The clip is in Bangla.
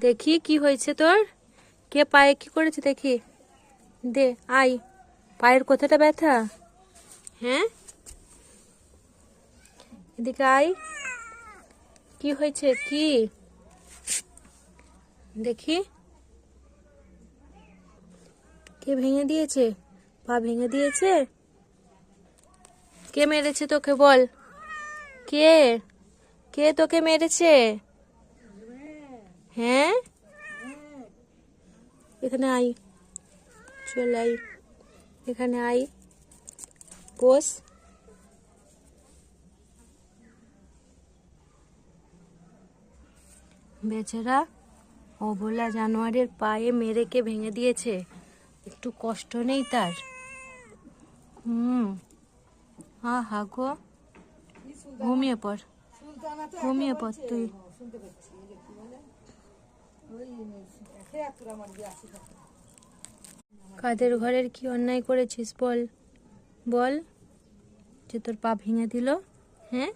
দেখি কি হয়েছে তোর। কে পায়ে কি করেছে দেখি। দে আই, পায়ের কোথাটা ব্যথা? হ্যাঁ, এদিকে আয়। কি হয়েছে কি দেখি। কে ভেঙে দিয়েছে? পা ভেঙে দিয়েছে? কে মেরেছে তোকে বল? কে কে তোকে মেরেছে? হ্যাঁ, এখানে আয়, চল আয়, এখানে আয়, বস। বেচারা অবলা জানোয়ারের পায়ে মেরে কে ভেঙে দিয়েছে। একটু কষ্ট নেই তার? হা গো, ঘুমিয়ে পড়, ঘুমিয়ে পড় তুই। কাদের ঘরের কি অন্যায় করেছিস বল, বল, যে তোর পা ভেঙে দিল? হ্যাঁ,